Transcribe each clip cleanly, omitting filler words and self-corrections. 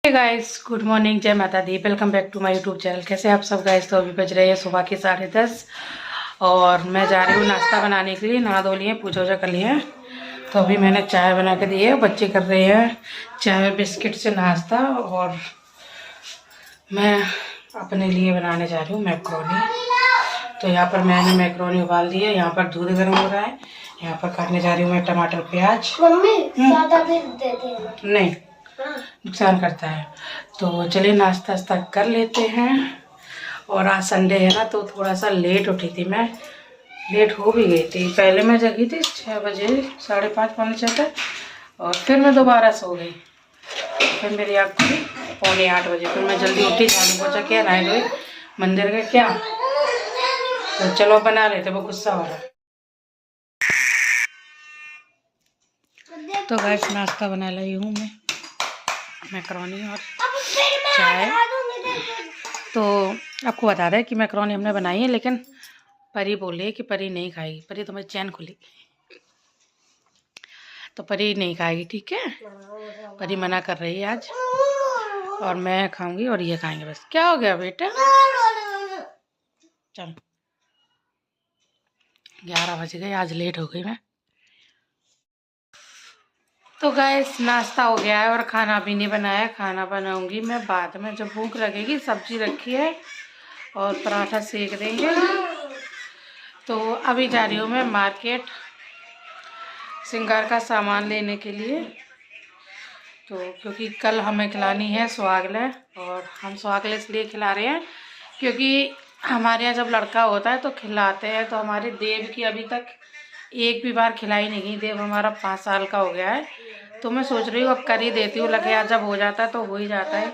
Guys, good morning, जय माता दी। Welcome back to my YouTube channel. कैसे आप सब गाइस? तो अभी बज रहे हैं सुबह के 10:30 और मैं जा रही हूँ नाश्ता बनाने के लिए। नहा धो लिए, पूजा वूजा कर लिए। तो अभी मैंने चाय बना के दी है, बच्चे कर रहे हैं चाय और बिस्किट से नाश्ता। और मैं अपने लिए बनाने जा रही हूँ मैक्रोनी। तो यहाँ पर मैंने मैक्रोनी उबाल दी है, यहाँ पर दूध गर्म हो रहा है। यहाँ पर काटने जा रही हूँ मैं टमाटर प्याज। नहीं, नुकसान करता है। तो चलिए नाश्ता वास्ता कर लेते हैं। और आज संडे है ना, तो थोड़ा सा लेट उठी थी मैं। लेट हो भी गई थी। पहले मैं जगी थी 6 बजे, 5:30 पौने 6 तक, और फिर मैं दोबारा सो गई। फिर मेरी आँख खुली 7:45 बजे। फिर मैं जल्दी उठी, झाड़ू पोछा किया, नहाए धोए, मंदिर गए क्या। तो चलो बना लेते, वो गुस्सा हो रहा है। तो गैस नाश्ता बना लाई हूँ मैं, मैक्रोनी और चाय। तो आपको बता दें कि मैक्रोनी हमने बनाई है, लेकिन परी बोली कि परी नहीं खाएगी। परी तुम्हें चैन खुली, तो परी नहीं खाएगी, ठीक है। परी मना कर रही है आज, और मैं खाऊंगी और ये खाएंगे बस। क्या हो गया बेटा? चल 11 बज गए, आज लेट हो गई मैं। तो गैस नाश्ता हो गया है और खाना भी नहीं बनाया। खाना बनाऊंगी मैं बाद में, जब भूख लगेगी। सब्जी रखी है और पराठा सेक देंगे। तो अभी जा रही हूँ मैं मार्केट श्रृंगार का सामान लेने के लिए। तो क्योंकि कल हमें खिलानी है सुहागले, और हम सुहागले इसलिए खिला रहे हैं क्योंकि हमारे यहाँ जब लड़का होता है तो खिलाते हैं। तो हमारे देव की अभी तक एक भी बार खिलाई नहीं गई। देव हमारा 5 साल का हो गया है, तो मैं सोच रही हूँ अब कर ही देती हूँ। लगे यार, जब हो जाता है तो हो ही जाता है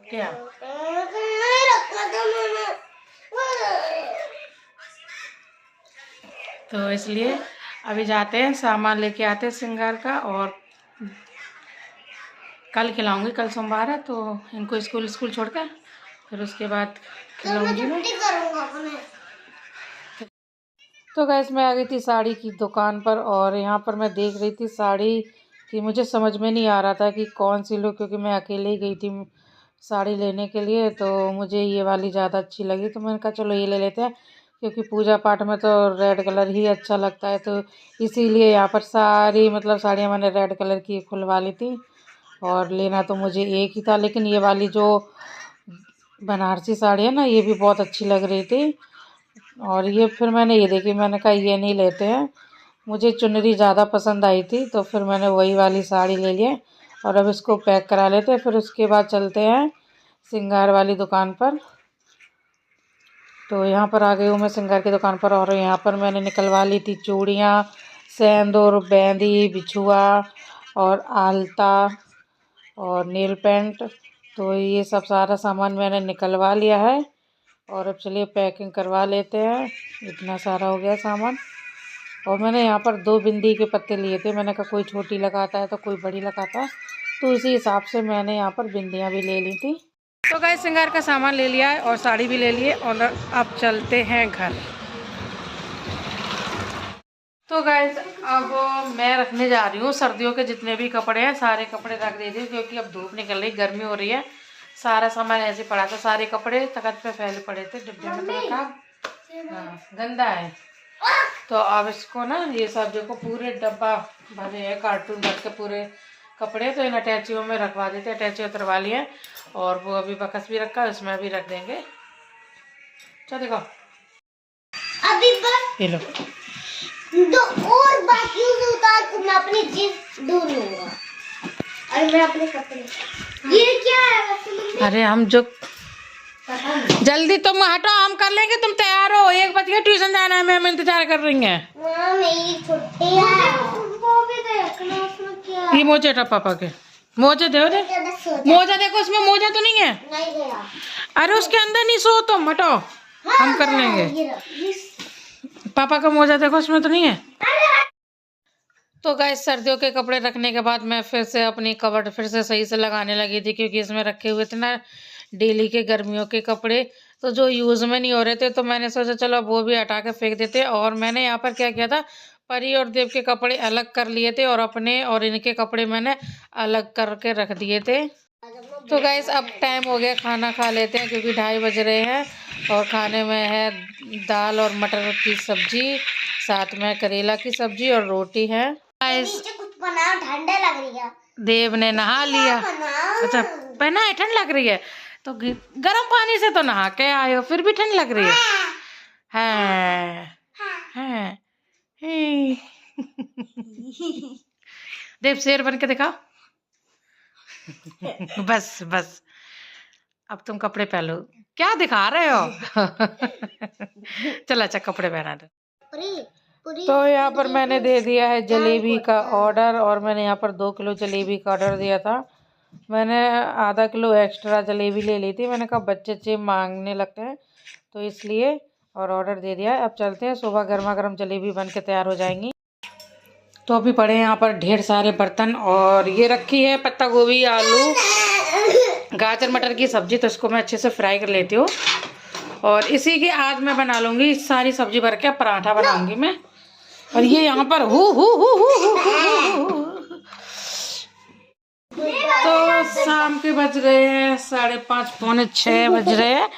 क्या। तो इसलिए अभी जाते हैं, सामान लेके आते हैं श्रृंगार का, और कल खिलाऊंगी। कल सोमवार है, तो इनको स्कूल छोड़कर फिर उसके बाद खिलाऊंगी मैं। तो गैस मैं आ गई थी साड़ी की दुकान पर, और यहाँ पर मैं देख रही थी साड़ी कि मुझे समझ में नहीं आ रहा था कि कौन सी लूँ, क्योंकि मैं अकेले ही गई थी साड़ी लेने के लिए। तो मुझे ये वाली ज़्यादा अच्छी लगी, तो मैंने कहा चलो ये ले लेते हैं, क्योंकि पूजा पाठ में तो रेड कलर ही अच्छा लगता है। तो इसीलिए यहाँ पर सारी साड़ियाँ मैंने रेड कलर की खुलवा ली थी। और लेना तो मुझे एक ही था, लेकिन ये वाली जो बनारसी साड़ी है ना, ये भी बहुत अच्छी लग रही थी। और ये फिर मैंने ये देखी, मैंने कहा ये नहीं लेते हैं। मुझे चुनरी ज़्यादा पसंद आई थी, तो फिर मैंने वही वाली साड़ी ले लिया। और अब इसको पैक करा लेते हैं, फिर उसके बाद चलते हैं श्रृंगार वाली दुकान पर। तो यहाँ पर आ गई हूँ मैं श्रृंगार की दुकान पर, और यहाँ पर मैंने निकलवा ली थी चूड़ियाँ, सेंदूर, बेंदी, बिछुआ और आलता और नेल पेंट। तो ये सब सारा सामान मैंने निकलवा लिया है, और अब चलिए पैकिंग करवा लेते हैं। इतना सारा हो गया सामान। और मैंने यहाँ पर 2 बिंदी के पत्ते लिए थे। मैंने कहा कोई छोटी लगाता है तो कोई बड़ी लगाता है, तो इसी हिसाब से मैंने यहाँ पर बिंदियाँ भी ले ली थी। तो गाइस श्रृंगार का सामान ले लिया है और साड़ी भी ले लिए, और अब चलते हैं घर। तो गाइस अब मैं रखने जा रही हूँ सर्दियों के जितने भी कपड़े हैं, सारे कपड़े रख देती हूँ, क्योंकि अब धूप निकल रही, गर्मी हो रही है। सारा सामान ऐसे पड़ा था, सारे कपड़े तख्त पे फैले पड़े थे, डिब्बे में तो रखा। हाँ, गंदा है। तो अब इसको ना, ये सब देखो पूरे डब्बा भरे हैं, कार्टून भर के पूरे कपड़े। तो इन अटैचियों में रखवा देते, अटैची उतरवा लिए, और वो अभी बकस भी रखा है, उसमें भी रख देंगे। चलो देखो अभी बस ये लो, दो और बाकी उतार के मैं अपनी जींस धो लूंगा, और मैं अपने कपड़े। ये क्या है? अरे हम जो जल्दी तुम हटो, हम कर लेंगे, तुम तैयार हो। 1 बज गया, ट्यूशन जाना है, मैम इंतजार कर रही है। मेरी छुट्टी है। वो भी देखना उसमें क्या है। ये मोजे पापा के मोजे दे दे, मोजा देखो, उसमें मोजा तो नहीं है। नहीं गया। अरे उसके अंदर नहीं, सो तुम हटो। हाँ, हम कर लेंगे। पापा का मोजा देखो, उसमें तो नहीं है। तो गाइस सर्दियों के कपड़े रखने के बाद मैं फिर से अपनी कबर्ड फिर से सही से लगाने लगी थी, क्योंकि इसमें रखे हुए थे ना डेली के गर्मियों के कपड़े, तो जो यूज़ में नहीं हो रहे थे। तो मैंने सोचा चलो वो भी हटा के फेंक देते। और मैंने यहाँ पर क्या किया था, परी और देव के कपड़े अलग कर लिए थे, और अपने और इनके कपड़े मैंने अलग करके रख दिए थे। तो गाइस अब टाइम हो गया, खाना खा लेते हैं क्योंकि 2:30 बज रहे हैं। और खाने में है दाल और मटर की सब्जी, साथ में करेला की सब्जी और रोटी है। गाइस कुछ बनाओ, ठंडा लग रही है। देव ने नहा लिया। अच्छा पहना है, ठंड लग रही है तो गर्म पानी से तो नहा के आए हो, फिर भी ठंड लग रही है। देव शेर बन के दिखाओ। बस बस अब तुम कपड़े पहनो, क्या दिखा रहे हो? चलो अच्छा कपड़े पहना दो। तो यहाँ पर मैंने दे दिया है जलेबी का ऑर्डर, और मैंने यहाँ पर 2 किलो जलेबी का ऑर्डर दिया था। मैंने आधा किलो एक्स्ट्रा जलेबी ले ली थी, मैंने कहा बच्चे मांगने लगते हैं तो इसलिए, और ऑर्डर दे दिया है। अब चलते हैं, सुबह गर्मा गर्म जलेबी बन के तैयार हो जाएंगी। तो अभी पड़े हैं यहाँ पर ढेर सारे बर्तन, और ये रखी है पत्ता गोभी, आलू, गाजर, मटर की सब्जी। तो इसको मैं अच्छे से फ्राई कर लेती हूँ, और इसी की आज मैं बना लूँगी सारी सब्जी भर के पराठा बनाऊंगी मैं। और ये यहाँ पर तो शाम के बज गए हैं 5:30 पौने 6 बज रहे हैं,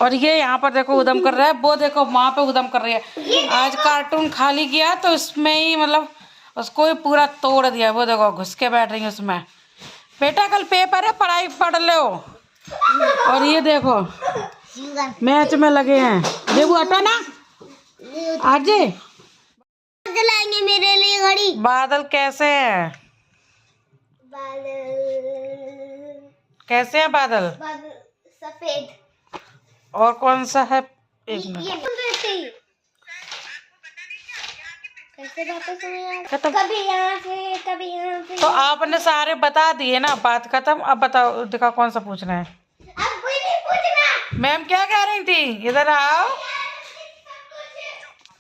और ये यहाँ पर देखो उदम कर रहा है, वो देखो वहाँ पे उदम कर रही है। आज कार्टून खाली किया तो इसमें ही मतलब उसको ही पूरा तोड़ दिया, वो देखो घुस के बैठ रही है उसमें। बेटा कल पेपर है, पढ़ाई पढ़ लो। और ये देखो मैच में लगे हैं, देखो हटो ना आज। लाएंगे मेरे लिए घड़ी। बादल कैसे है? कैसे है बादल? सफेद। और कौन सा है? एक मिनट, खत्म। कभी यहाँ से कभी यहाँ से। तो आपने सारे बता दिए ना, बात खत्म। अब बताओ, दिखा कौन सा पूछना है। अब कोई नहीं पूछना। मैम क्या कह रही थी? इधर आओ।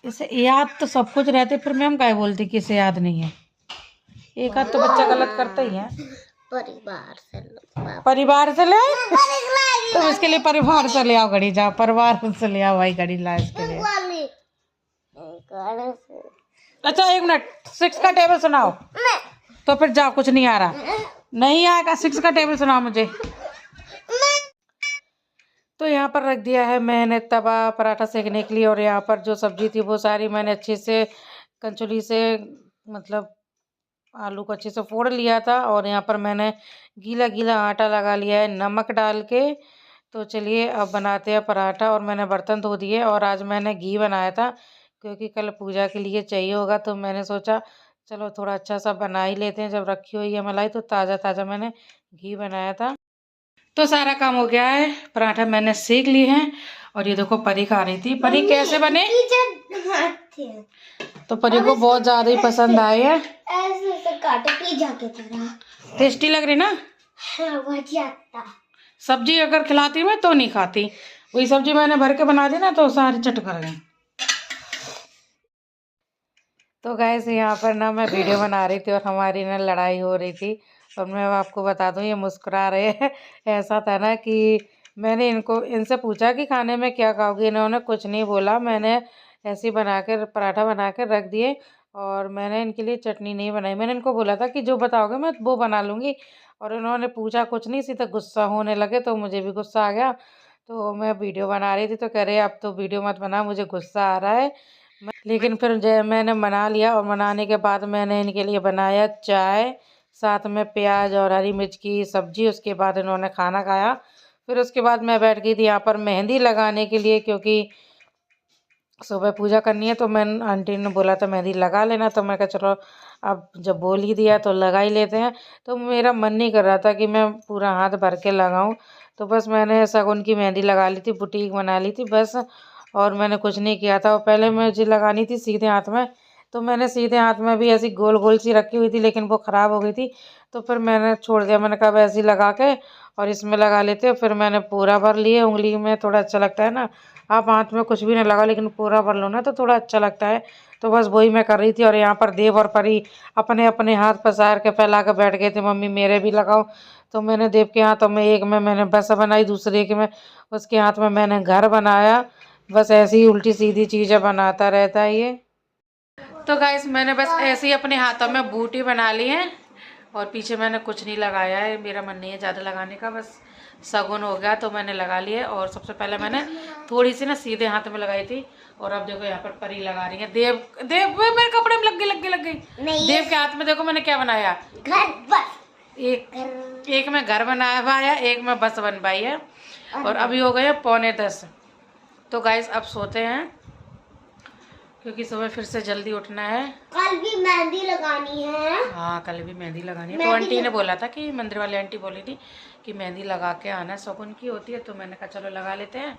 इसे याद तो सब कुछ रहते, फिर मैम क्या बोलती कि इसे याद नहीं है। एक हाथ तो बच्चा गलत करता ही है। परिवार से ले तो इसके लिए परिवार से ले आओ घड़ी, जाओ परिवार से ले आओ भाई घड़ी ला इसके लिए। अच्छा 1 मिनट, 6 का टेबल सुनाओ। तो फिर जाओ, कुछ नहीं आ रहा, नहीं आएगा। 6 का टेबल सुनाओ मुझे। तो यहाँ पर रख दिया है मैंने तवा पराठा सेकने के लिए, और यहाँ पर जो सब्जी थी वो सारी मैंने अच्छे से कंचुली से मतलब आलू को अच्छे से फोड़ लिया था, और यहाँ पर मैंने गीला गीला आटा लगा लिया है नमक डाल के। तो चलिए अब बनाते हैं पराठा। और मैंने बर्तन धो दिए, और आज मैंने घी बनाया था क्योंकि कल पूजा के लिए चाहिए होगा, तो मैंने सोचा चलो थोड़ा अच्छा सा बना ही लेते हैं। जब रखी हुई है मलाई तो ताज़ा ताज़ा मैंने घी बनाया था। तो सारा काम हो गया है, पराठा मैंने सेक लिए हैं। और ये देखो परी खा रही थी। परी कैसे बने? तो परी को बहुत ज़्यादा ही पसंद आए हैं। ऐसे काटे पिज़्ज़ा की तरह टेस्टी लग रही ना? हाँ, सब्जी अगर खिलाती मैं तो नहीं खाती, वही सब्जी मैंने भर के बना दी ना तो सारी चट कर गई। तो गैस यहाँ पर ना मैं वीडियो बना रही थी और हमारी ना लड़ाई हो रही थी। और मैं आपको बता दूँ ये मुस्कुरा रहे हैं। ऐसा था ना कि मैंने इनसे पूछा कि खाने में क्या खाओगे, इन्होंने कुछ नहीं बोला। मैंने ऐसे ही बना कर पराठा बना कर रख दिए, और मैंने इनके लिए चटनी नहीं बनाई। मैंने इनको बोला था कि जो बताओगे मैं वो बना लूँगी, और इन्होंने पूछा कुछ नहीं, सीधा गुस्सा होने लगे। तो मुझे भी गुस्सा आ गया, तो मैं वीडियो बना रही थी तो कह रहे अब तो वीडियो मत बना, मुझे गुस्सा आ रहा है। लेकिन फिर मैंने बना लिया, और बनाने के बाद मैंने इनके लिए बनाया चाय, साथ में प्याज और हरी मिर्च की सब्जी। उसके बाद इन्होंने खाना खाया। फिर उसके बाद मैं बैठ गई थी यहाँ पर मेहंदी लगाने के लिए, क्योंकि सुबह पूजा करनी है। तो मैं आंटी ने बोला था मेहंदी लगा लेना, तो मैं कहा चलो अब जब बोल ही दिया तो लगा ही लेते हैं। तो मेरा मन नहीं कर रहा था कि मैं पूरा हाथ भर के लगाऊं, तो बस मैंने शगुन की मेहंदी लगा ली थी, बुटीक बना ली थी बस। और मैंने कुछ नहीं किया था। और पहले मुझे लगानी थी सीधे हाथ में, तो मैंने सीधे हाथ में भी ऐसी गोल गोल सी रखी हुई थी, लेकिन वो ख़राब हो गई थी। तो फिर मैंने छोड़ दिया, मैंने कहा ऐसे ही लगा के और इसमें लगा लेते। फिर मैंने पूरा भर लिए, उंगली में थोड़ा अच्छा लगता है ना। आप हाथ में कुछ भी नहीं लगा, लेकिन पूरा भर लो ना तो थोड़ा अच्छा लगता है। तो बस वही मैं कर रही थी। और यहाँ पर देव और परी अपने अपने हाथ पसार के फैला के बैठ गए थे, मम्मी मेरे भी लगाओ। तो मैंने देव के हाथों में एक में मैंने बस बनाई, दूसरे के में उसके हाथ में मैंने घर बनाया। बस ऐसी ही उल्टी सीधी चीज़ें बनाता रहता है ये। तो गाइस मैंने बस ऐसे ही अपने हाथों में बूटी बना ली है, और पीछे मैंने कुछ नहीं लगाया है, मेरा मन नहीं है ज़्यादा लगाने का, बस शगुन हो गया तो मैंने लगा लिया। और सबसे पहले मैंने थोड़ी सी ना सीधे हाथ में लगाई थी, और अब देखो यहाँ पर परी लगा रही है। देव देव वे मेरे कपड़े में लग गई। देव के हाथ में देखो मैंने क्या बनाया, घर बस। एक में घर बनाया हुआ है, एक में बस बनवाई है। और अभी हो गए 9:45। तो गाइस अब सोते हैं, क्योंकि सुबह फिर से जल्दी उठना है। कल भी मेहंदी लगानी है। हाँ कल भी मेहंदी लगानी है। तो आंटी ने बोला था कि मंदिर वाली आंटी बोली थी कि मेहंदी लगा के आना, शगुन की होती है। तो मैंने कहा चलो लगा लेते हैं।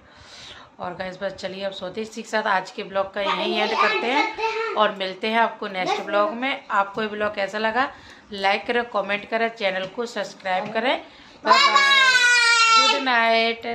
और गाइस बस चलिए अब सोते हैं। इसी के साथ आज के ब्लॉग का यहीं एंड करते हैं और मिलते हैं आपको नेक्स्ट ब्लॉग में। आपको ये ब्लॉग कैसा लगा लाइक करें, कमेंट करें, चैनल को सब्सक्राइब करें। Bye bye, good night.